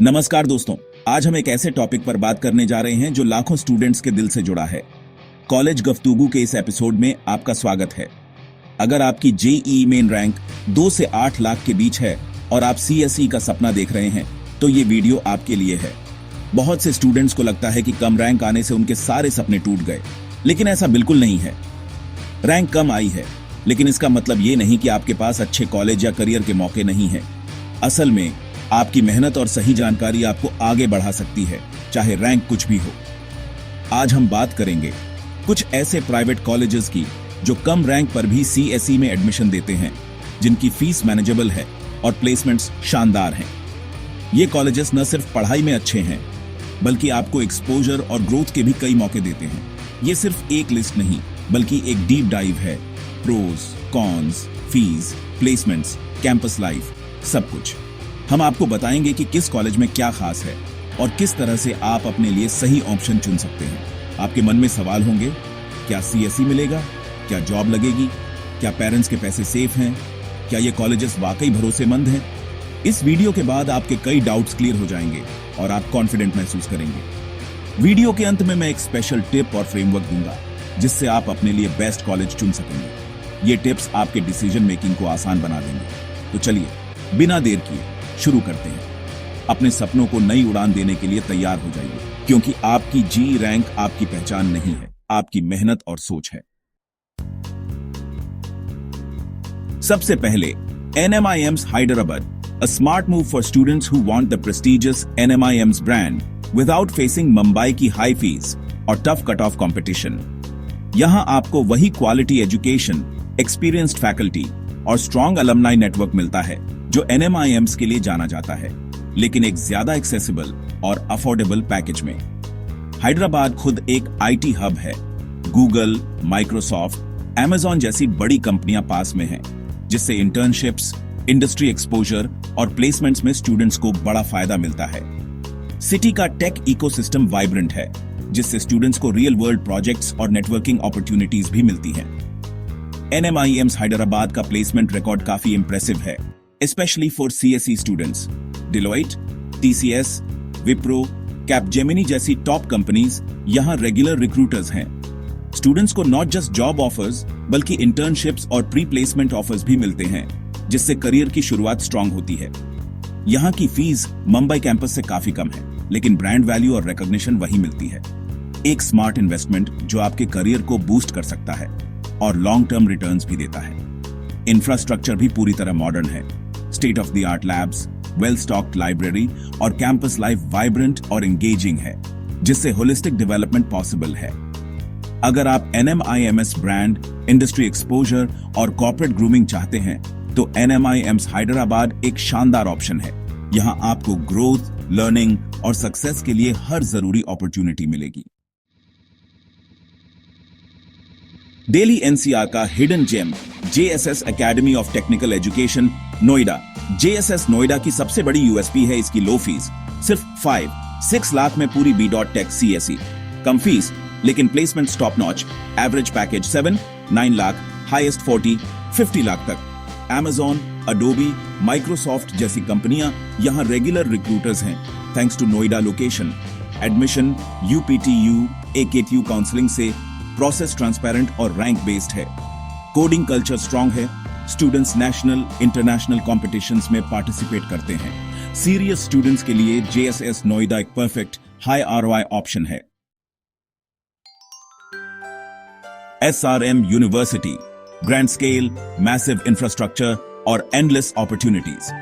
नमस्कार दोस्तों, आज हम एक ऐसे टॉपिक पर बात करने जा रहे हैं जो लाखों स्टूडेंट्स के दिल से जुड़ा है। कॉलेज गुफ्तगू के इस एपिसोड में आपका स्वागत है। अगर आपकी जेईई मेन रैंक 2 से 8 लाख के बीच है और आप सीएसई का सपना देख रहे हैं, तो ये वीडियो आपके लिए है। बहुत से स्टूडेंट्स को लगता है कि कम रैंक आने से उनके सारे सपने टूट गए, लेकिन ऐसा बिल्कुल नहीं है। रैंक कम आई है, लेकिन इसका मतलब ये नहीं कि आपके पास अच्छे कॉलेज या करियर के मौके नहीं हैं। असल में आपकी मेहनत और सही जानकारी आपको आगे बढ़ा सकती है, चाहे रैंक कुछ भी हो। आज हम बात करेंगे कुछ ऐसे प्राइवेट कॉलेजेस की जो कम रैंक पर भी सीएसई में एडमिशन देते हैं, जिनकी फीस मैनेजेबल है और प्लेसमेंट्स शानदार हैं। ये कॉलेजेस न सिर्फ पढ़ाई में अच्छे हैं, बल्कि आपको एक्सपोजर और ग्रोथ के भी कई मौके देते हैं। ये सिर्फ एक लिस्ट नहीं, बल्कि एक डीप डाइव है। Pros, cons, fees, placements, campus life, सब कुछ। हम आपको बताएंगे कि किस कॉलेज में क्या खास है और किस तरह से आप अपने लिए सही ऑप्शन चुन सकते हैं। आपके मन में सवाल होंगे, क्या सीएसई मिलेगा? क्या जॉब लगेगी? क्या पेरेंट्स के पैसे सेफ हैं? क्या ये कॉलेजेस वाकई भरोसेमंद हैं? इस वीडियो के बाद आपके कई डाउट्स क्लियर हो जाएंगे और आप कॉन्फिडेंट महसूस करेंगे। वीडियो के अंत में मैं एक स्पेशल टिप और फ्रेमवर्क दूंगा, जिससे आप अपने लिए बेस्ट कॉलेज चुन सकेंगे। ये टिप्स आपके डिसीजन मेकिंग को आसान बना देंगे। तो चलिए, बिना देर किए शुरू करते हैं। अपने सपनों को नई उड़ान देने के लिए तैयार हो जाइए, क्योंकि आपकी जी रैंक आपकी पहचान नहीं है, आपकी मेहनत और सोच है। सबसे पहले, NMIMS Hyderabad, a smart move for students who want the prestigious NMIMS brand without facing Mumbai की हाई फीस और टफ कट ऑफ कॉम्पिटिशन। यहां आपको वही क्वालिटी एजुकेशन, एक्सपीरियंस्ड फैकल्टी और स्ट्रॉन्ग अलमनाई नेटवर्क मिलता है जो NMIMS के लिए जाना जाता है, लेकिन एक ज्यादा एक्सेसिबल और अफोर्डेबल पैकेज में। हैदराबाद खुद एक आईटी हब है। गूगल, माइक्रोसॉफ्ट, Amazon जैसी बड़ी कंपनियां पास में हैं, जिससे इंटर्नशिप्स, इंडस्ट्री एक्सपोजर और प्लेसमेंट्स में स्टूडेंट्स को बड़ा फायदा मिलता है। सिटी का टेक इकोसिस्टम वाइब्रेंट है, जिससे स्टूडेंट्स को रियल वर्ल्ड प्रोजेक्ट्स और नेटवर्किंग अपॉर्चुनिटीज भी मिलती हैं। NMIMS हैदराबाद का प्लेसमेंट रिकॉर्ड काफी इंप्रेसिव है, especially for CSE students. Deloitte, TCS, Wipro, Capgemini जैसी टॉप कंपनीज यहां रेगुलर रिक्रूटर्स हैं। स्टूडेंट्स को नॉट जस्ट जॉब ऑफर्स, बल्कि इंटर्नशिप्स और प्री प्लेसमेंट ऑफर्स भी मिलते हैं, जिससे करियर की शुरुआत स्ट्रांग होती है। यहां की फीस मुंबई कैंपस से काफी कम है, लेकिन ब्रांड वैल्यू और रिकॉग्निशन वही मिलती है। एक स्मार्ट इन्वेस्टमेंट जो आपके करियर को बूस्ट कर सकता है और लॉन्ग टर्म रिटर्न्स भी देता है। इंफ्रास्ट्रक्चर भी पूरी तरह मॉडर्न है। State of the art labs, well stocked library और कैंपस लाइफ वाइब्रेंट और एंगेजिंग है, जिससे होलिस्टिक डेवलपमेंट पॉसिबल है। अगर आप NMIMS ब्रांड, इंडस्ट्री एक्सपोजर और कॉर्पोरेट ग्रूमिंग चाहते हैं, तो NMIMS हैदराबाद एक शानदार ऑप्शन है। यहां आपको ग्रोथ, लर्निंग और सक्सेस के लिए हर जरूरी अपॉर्चुनिटी मिलेगी। दिल्ली NCR का hidden gem JSS academy of technical education Noida. JSS Noida की सबसे बड़ी यूएसपी है इसकी लो फीस। सिर्फ 5-6 लाख में पूरी B.Tech CSE। कम फीस, लेकिन placement top notch. Average package 7-9 lakh, highest 40-50 lakh तक। Amazon, Adobe, Microsoft जैसी कंपनियां यहां रेगुलर रिक्रूटर्स हैं, thanks to Noida location. Admission UPTU, AKTU counselling से प्रोसेस ट्रांसपेरेंट और रैंक बेस्ड है। कोडिंग कल्चर स्ट्रांग है। स्टूडेंट्स नेशनल, इंटरनेशनल कॉम्पिटिशंस में पार्टिसिपेट करते हैं। सीरियस स्टूडेंट्स के लिए JSS नोएडा एक परफेक्ट हाई ROI ऑप्शन है। SRM university, grand scale, massive infrastructure और endless opportunities.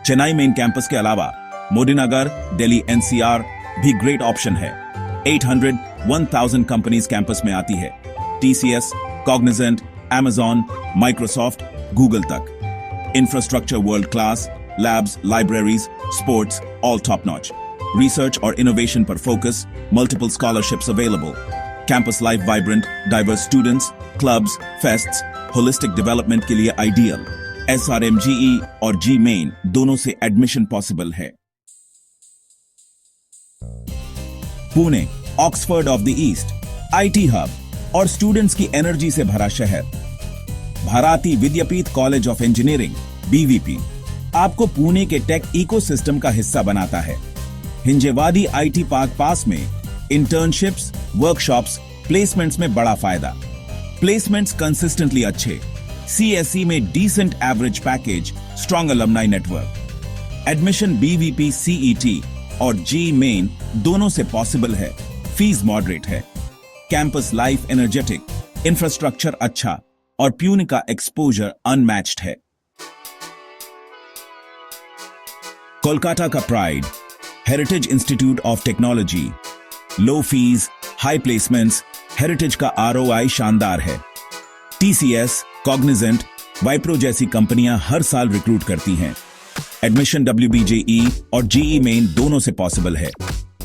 Chennai main campus के अलावा मोदीनगर, दिल्ली NCR भी ग्रेट ऑप्शन है। 800-1000 कंपनीज कैंपस में आती है। TCS, Cognizant, Amazon, Microsoft, Google तक। Infrastructure world class, labs, libraries, sports all top notch. Research और इनोवेशन पर focus, multiple scholarships available. Campus life vibrant, diverse students, clubs, fests, holistic development के लिए ideal. SRM GE और G main दोनों से admission possible है। Pune, Oxford of the east, IT hub और students की एनर्जी से भरा शहर। Bharati Vidyapeeth college of engineering BVP, आपको पुणे के टेक इकोसिस्टम का हिस्सा बनाता है। हिंजेवादी आईटी पार्क पास में इंटर्नशिप्स, वर्कशॉप्स, प्लेसमेंट्स में बड़ा फायदा। प्लेसमेंट्स कंसिस्टेंटली अच्छे, सीएसई में decent average package, strong alumni network. Admission BVP, CET और जी मेन दोनों से पॉसिबल है। फीस मॉडरेट है। कैंपस लाइफ एनर्जेटिक, इंफ्रास्ट्रक्चर अच्छा और प्यून का एक्सपोजर अनमैच्ड है। कोलकाता का pride, heritage institute of technology, low fees, high placements, heritage का आरओआई शानदार है। टीसीएस, कॉग्निजेंट, वाइप्रो जैसी कंपनियां हर साल रिक्रूट करती हैं। एडमिशन डब्ल्यूबीजेई और जीई मेन दोनों से पॉसिबल है।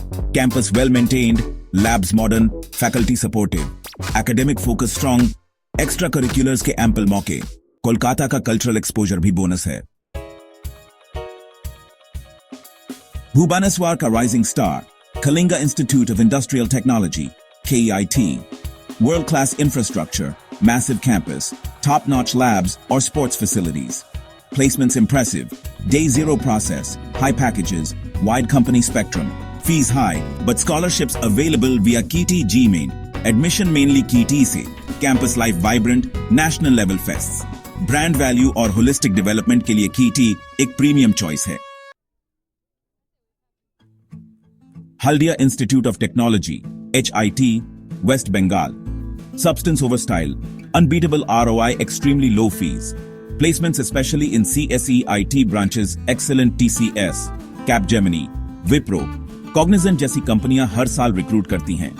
Campus well maintained, labs modern, faculty supportive, academic focus strong, extra curriculars के एम्पल मौके। कोलकाता का कल्चरल एक्सपोजर भी बोनस है। भुवनेश्वर का rising star, Kalinga institute of industrial technology, KIT, world class infrastructure, massive campus, top-notch labs or sports facilities. Placements impressive, day zero process, high packages, wide company spectrum, fees high, but scholarships available via KIT GMain. Admission mainly KIT से, campus life vibrant, national level fests. Brand value और holistic development के लिए KIT एक premium choice है। Haldia Institute of Technology, HIT, West Bengal. Substance over style, unbeatable ROI, extremely low fees. Placements especially in CSE IT branches, excellent TCS, Capgemini, Wipro, Cognizant जैसी कंपनियां हर साल recruit करती हैं।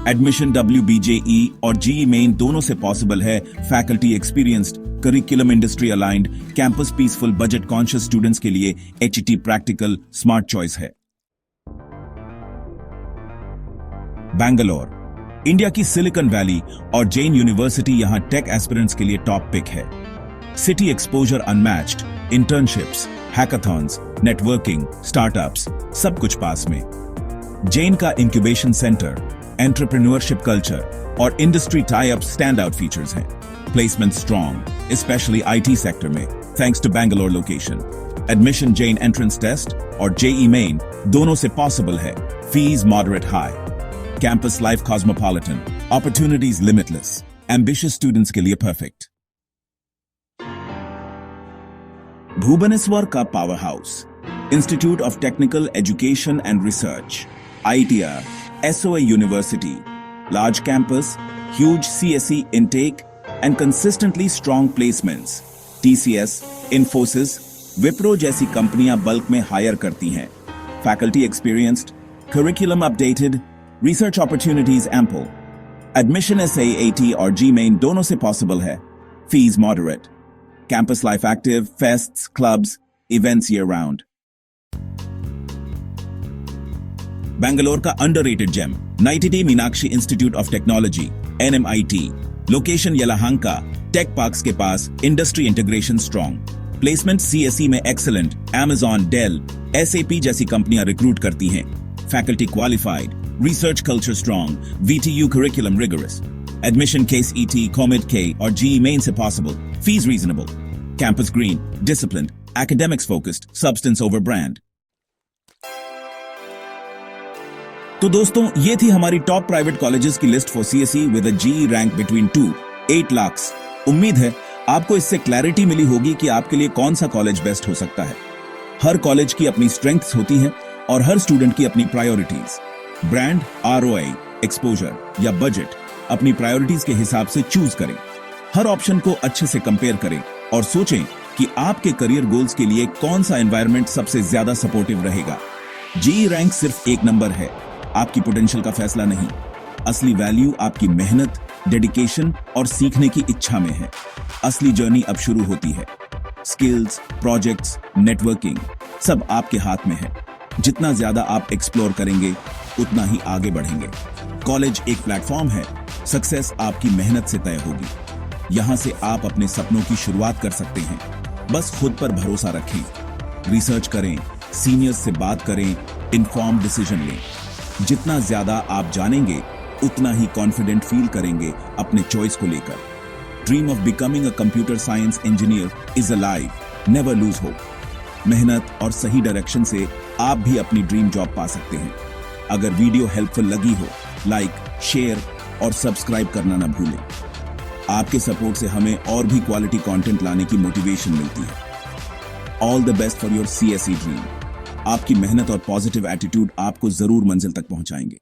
Admission WBJE और GE main दोनों से possible है। Faculty experienced, curriculum industry aligned, campus peaceful, budget conscious students के लिए HET प्रैक्टिकल स्मार्ट चॉइस है। बैंगलोर, इंडिया की सिलिकॉन वैली और जैन यूनिवर्सिटी यहां टेक एस्पिरेंट्स के लिए टॉप पिक है। City exposure unmatched, internships, hackathons, networking, startups, सब कुछ पास में। जैन का इंक्यूबेशन सेंटर, एंटरप्रेन्योरशिप कल्चर और industry tie up stand out features हैं। Placement strong, specially IT sector में, thanks to Bangalore location. Admission Jain entrance test और JE मेन दोनों से पॉसिबल है। Fees moderate high. Campus life cosmopolitan, opportunities limitless, ambitious students के लिए perfect. Bhubaneswar का power house, Institute of Technical Education and Research, ITR, SOA University, large campus, huge CSE intake and consistently strong placements. TCS, Infosys, Wipro जैसी कंपनियां bulk में higher करती हैं। Faculty experienced, curriculum updated, research opportunities ample. Admission SAAT और GMain दोनों से possible है। Fees moderate. Campus life active, fests, clubs, events year round. Bangalore का underrated gem, NITT Meenakshi Institute of Technology, NMIT. Location Yelahanka, Tech Parks के पास, industry integration strong. Placement CSE में excellent, Amazon, Dell, SAP जैसी कंपनियां recruit करती हैं। Faculty qualified. Research culture strong, VTU curriculum rigorous. Admission case ET, Comid K और GE main से possible. Fees reasonable. Campus green, disciplined, academics focused, substance over brand. तो दोस्तों, ये थी हमारी टॉप प्राइवेट कॉलेजेस की list for CSE with a GE rank between 2-8 lakhs। उम्मीद है आपको इससे क्लैरिटी मिली होगी कि आपके लिए कौन सा कॉलेज बेस्ट हो सकता है। हर कॉलेज की अपनी स्ट्रेंथ्स होती हैं और हर स्टूडेंट की अपनी प्रायोरिटीज। ब्रांड, ROI, एक्सपोजर या बजट अपनी प्रायोरिटीज के हिसाब से चूज करें। हर ऑप्शन को अच्छे से कंपेयर करें और सोचें कि आपके करियर गोल्स के लिए कौन सा एनवायरनमेंट सबसे ज्यादा सपोर्टिव रहेगा। GE रैंक सिर्फ एक नंबर है, आपकी पोटेंशियल का फैसला नहीं। असली वैल्यू आपकी मेहनत, डेडिकेशन और सीखने की इच्छा में है। असली जर्नी अब शुरू होती है। स्किल्स, प्रोजेक्ट्स, नेटवर्किंग सब आपके हाथ में है। जितना ज्यादा आप एक्सप्लोर करेंगे उतना ही आगे बढ़ेंगे। कॉलेज एक प्लेटफॉर्म है, सक्सेस आपकी मेहनत से तय होगी। यहां से आप अपने सपनों की शुरुआत कर सकते हैं। बस खुद पर भरोसा रखें, रिसर्च करें, सीनियर्स से बात करें, इन्फॉर्म डिसीजन लें। जितना ज्यादा आप जानेंगे उतना ही कॉन्फिडेंट फील करेंगे अपने चॉइस को लेकर। Dream of becoming a computer science engineer is alive, never lose hope. मेहनत और सही डायरेक्शन से आप भी अपनी ड्रीम जॉब पा सकते हैं। अगर वीडियो हेल्पफुल लगी हो, लाइक, शेयर और सब्सक्राइब करना ना भूलें। आपके सपोर्ट से हमें और भी क्वालिटी कंटेंट लाने की मोटिवेशन मिलती है। All the best for your CSE dream. आपकी मेहनत और पॉजिटिव एटीट्यूड आपको जरूर मंजिल तक पहुंचाएंगे।